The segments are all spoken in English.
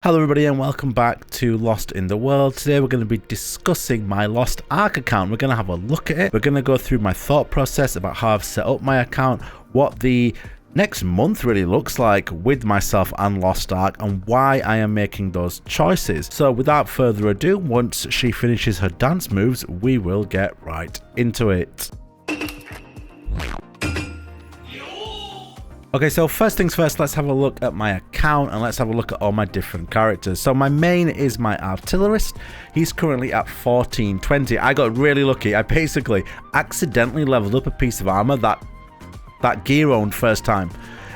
Hello everybody and welcome back to Lost in the World. Today we're going to be discussing my Lost Ark account. We're going to have a look at it. We're going to go through my thought process about how I've set up my account, what the next month really looks like with myself and Lost Ark, and why I am making those choices. So without further ado, once she finishes her dance moves, we will get right into it. Okay, so first things first, let's have a look at my account and let's have a look at all my different characters. So my main is my artillerist. He's currently at 1420. I got really lucky. I basically accidentally leveled up a piece of armor that gear owned first time.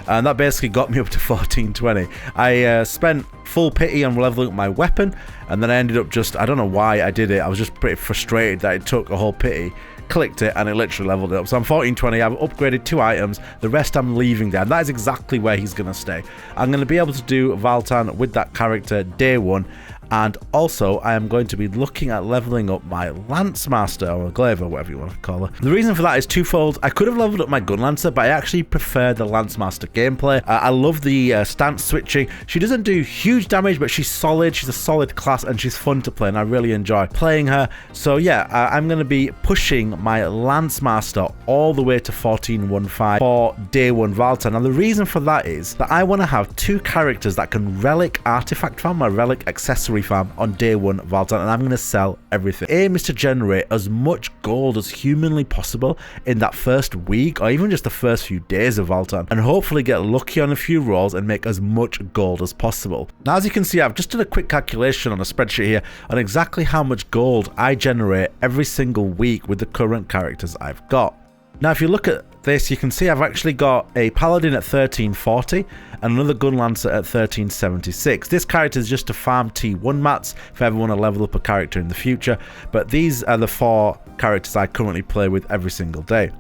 And that basically got me up to 1420. I spent full pity on leveling up my weapon, and then I ended up just, I don't know why I did it. I was just pretty frustrated that it took a whole pity. Clicked it and it literally leveled it up. So I'm 1420. I've upgraded 2 items. The rest I'm leaving there. And that is exactly where he's going to stay. I'm going to be able to do Valtan with that character day one. And also, I am going to be looking at leveling up my Lance Master, or Glaive, or whatever you want to call her. The reason for that is twofold. I could have leveled up my Gun Lancer, but I actually prefer the Lance Master gameplay. I love the stance switching. She doesn't do huge damage, but she's solid. She's a solid class, and she's fun to play, and I really enjoy playing her. So yeah, I'm going to be pushing my Lance Master all the way to 1415 for day one Valtan. Now, the reason for that is that I want to have 2 characters that can relic artifact farm, or relic accessory farm on day one Valtan, and I'm going to sell everything. Aim is to generate as much gold as humanly possible in that first week, or even just the first few days of Valtan, and hopefully get lucky on a few rolls and make as much gold as possible. Now, as you can see, I've just done a quick calculation on a spreadsheet here on exactly how much gold I generate every single week with the current characters I've got. Now, if you look at this, you can see I've actually got a Paladin at 1340 and another Gun Lancer at 1376. This character is just to farm T1 mats if I ever want to level up a character in the future, but these are the 4 characters I currently play with every single day.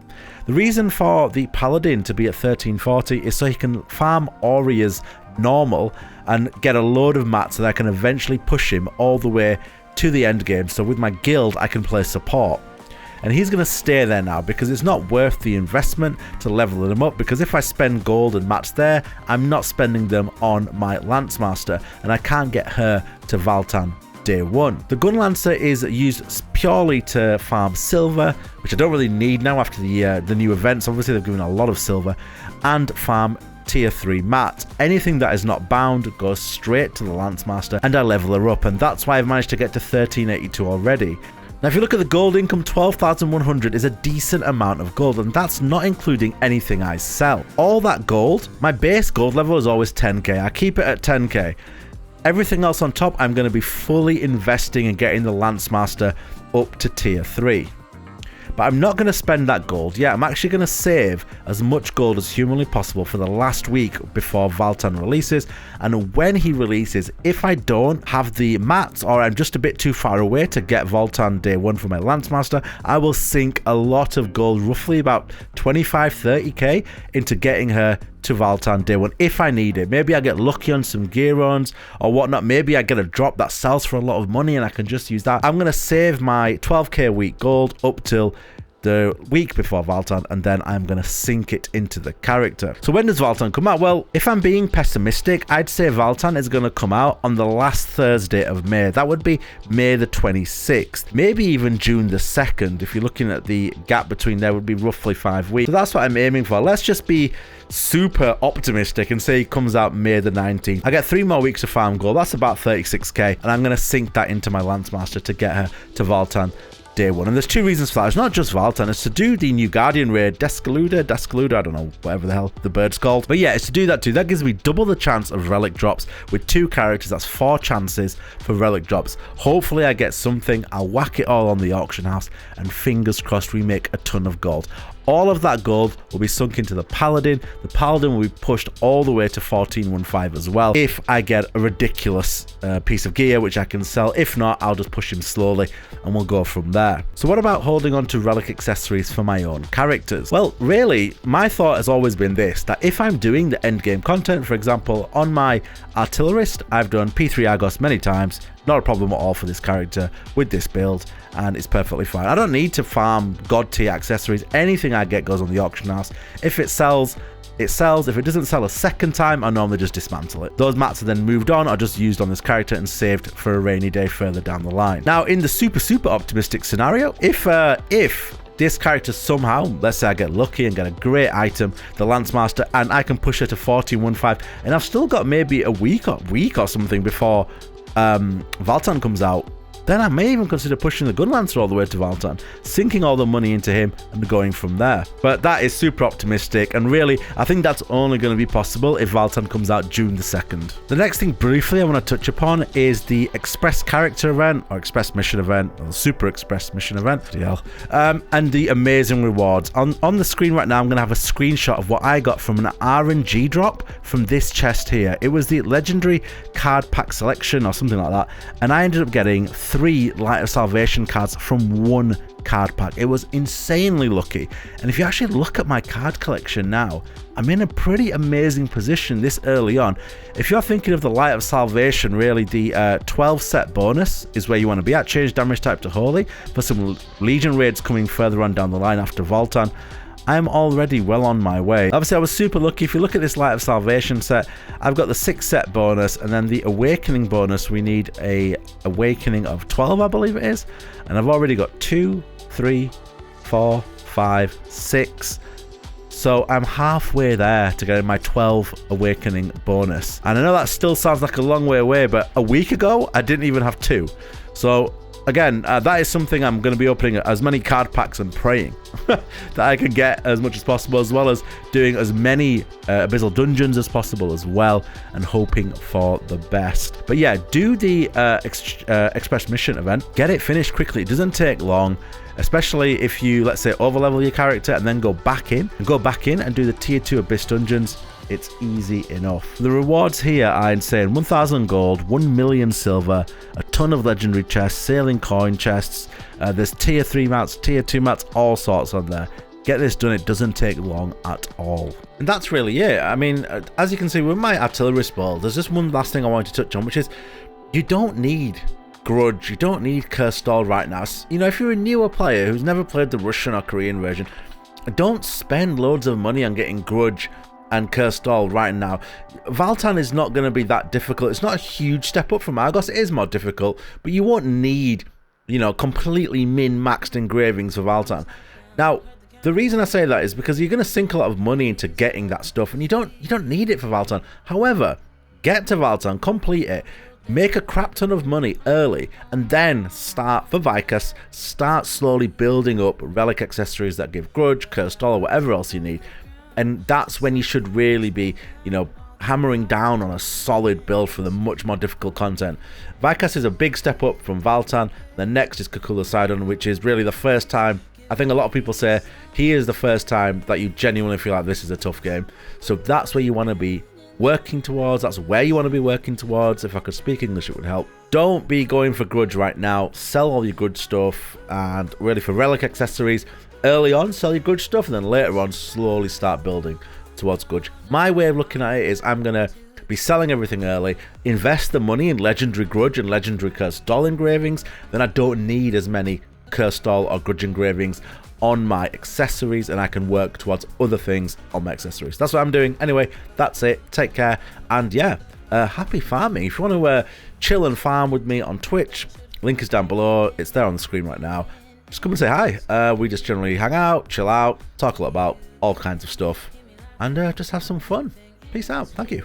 The reason for the Paladin to be at 1340 is so he can farm Aureas normal and get a load of mats so that I can eventually push him all the way to the end game. So with my guild, I can play support. And he's going to stay there now because it's not worth the investment to level him up, because if I spend gold and mats there, I'm not spending them on my Lance Master, and I can't get her to Valtan day one. The Gun Lancer is used purely to farm silver, which I don't really need now after the new events. Obviously, they've given a lot of silver, and farm tier 3 mat. Anything that is not bound goes straight to the Lance Master, and I level her up, and that's why I've managed to get to 1382 already. Now, if you look at the gold income, 12,100 is a decent amount of gold, and that's not including anything I sell. All that gold, my base gold level is always 10k. I keep it at 10k. Everything else on top, I'm going to be fully investing in getting the Lance Master up to tier 3. But I'm not going to spend that gold yet. I'm actually going to save as much gold as humanly possible for the last week before Valtan releases. And when he releases, if I don't have the mats, or I'm just a bit too far away to get Valtan day one for my Lance Master, I will sink a lot of gold, roughly about 25-30k, into getting her to Valtan day one if I need it. Maybe I get lucky on some gear owns or whatnot. Maybe I get a drop that sells for a lot of money and I can just use that. I'm going to save my 12k a week gold up till the week before Valtan, and then I'm going to sink it into the character. So when does Valtan come out? Well, if I'm being pessimistic, I'd say Valtan is going to come out on the last Thursday of May. That would be May the 26th, maybe even June the 2nd. If you're looking at the gap between there, would be roughly 5 weeks. So that's what I'm aiming for. Let's just be super optimistic and say it comes out May the 19th. I get 3 more weeks of farm gold. That's about 36k, and I'm going to sink that into my Lance Master to get her to Valtan day one. And there's 2 reasons for that. It's not just Valtan, it's to do the new Guardian raid, Descaluda, I don't know, whatever the hell the bird's called. But yeah, it's to do that too. That gives me double the chance of relic drops with 2 characters. That's 4 chances for relic drops. Hopefully I get something, I'll whack it all on the auction house, and fingers crossed we make a ton of gold. All of that gold will be sunk into the Paladin. The Paladin will be pushed all the way to 1415 as well if I get a ridiculous piece of gear which I can sell. If not, I'll just push him slowly and we'll go from there. So what about holding on to relic accessories for my own characters? Well, really, my thought has always been this, that if I'm doing the endgame content, for example, on my artillerist, I've done P3 Argos many times, not a problem at all for this character with this build, and it's perfectly fine. I don't need to farm god tier accessories. Anything I get goes on the auction house. If it sells, it sells. If it doesn't sell a second time, I normally just dismantle it. Those mats are then moved on or just used on this character and saved for a rainy day further down the line. Now, in the super optimistic scenario, if this character somehow, let's say I get lucky and get a great item, the Lance Master, and I can push her to 14.15, and I've still got maybe a week or something before Valtan comes out, then I may even consider pushing the Gun Lancer all the way to Valtan, sinking all the money into him and going from there. But that is super optimistic, and really, I think that's only going to be possible if Valtan comes out June the 2nd. The next thing briefly I want to touch upon is the Express Character event, or Express Mission event, or Super Express Mission event, and the amazing rewards. On the screen right now, I'm going to have a screenshot of what I got from an RNG drop from this chest here. It was the Legendary Card Pack Selection, or something like that, and I ended up getting 3 Light of Salvation cards from 1 card pack. It was insanely lucky, and if you actually look at my card collection now, I'm in a pretty amazing position this early on. If you're thinking of the Light of Salvation, really the 12 set bonus is where you want to be at. Change damage type to Holy for some Legion raids coming further on down the line after Valtan. I'm already well on my way. Obviously, I was super lucky. If you look at this Light of Salvation set, I've got the 6 set bonus, and then the Awakening bonus, we need a Awakening of 12, I believe it is. And I've already got 2, 3, 4, 5, 6. So I'm halfway there to getting my 12 Awakening bonus. And I know that still sounds like a long way away, but a week ago, I didn't even have 2. So again, that is something I'm going to be opening as many card packs and praying that I can get as much as possible, as well as doing as many Abyssal Dungeons as possible as well, and hoping for the best. But yeah, do the Express Mission event. Get it finished quickly. It doesn't take long, especially if you, let's say, overlevel your character and then go back in and do the tier 2 Abyss Dungeons. It's easy enough. The rewards here are insane. 1,000 gold, 1 million silver, a ton of legendary chests, sailing coin chests. There's tier 3 mats, tier 2 mats, all sorts on there. Get this done. It doesn't take long at all. And that's really it. I mean, as you can see with my artillerist ball, there's just one last thing I want to touch on, which is you don't need Grudge, you don't need Cursed Stall right now. You know, if you're a newer player who's never played the Russian or Korean version, don't spend loads of money on getting Grudge and Cursed Stall right now. Valtan is not going to be that difficult. It's not a huge step up from Argos. It is more difficult, but you won't need, you know, completely min-maxed engravings for Valtan. Now, the reason I say that is because you're going to sink a lot of money into getting that stuff, and you don't need it for Valtan. However, get to Valtan, complete it, make a crap ton of money early, and then start for Vykas, start slowly building up relic accessories that give Grudge, Cursed Stall, or whatever else you need. And that's when you should really be, you know, hammering down on a solid build for the much more difficult content. Vykas is a big step up from Valtan. The next is Vykas and Seydon, which is really the first time. I think a lot of people say here is the first time that you genuinely feel like this is a tough game. So that's where you want to be working towards. That's where you want to be working towards. If I could speak English, it would help. Don't be going for Grudge right now. Sell all your good stuff, and really for relic accessories, early on, sell your Grudge stuff, and then later on, slowly start building towards Grudge. My way of looking at it is I'm going to be selling everything early, invest the money in legendary Grudge and legendary Cursed Stall engravings, then I don't need as many Cursed Stall or Grudge engravings on my accessories, and I can work towards other things on my accessories. That's what I'm doing. Anyway, that's it. Take care, and yeah, happy farming. If you want to chill and farm with me on Twitch, link is down below. It's there on the screen right now. Just come and say hi. We just generally hang out, chill out, talk a lot about all kinds of stuff, and just have some fun. Peace out. Thank you.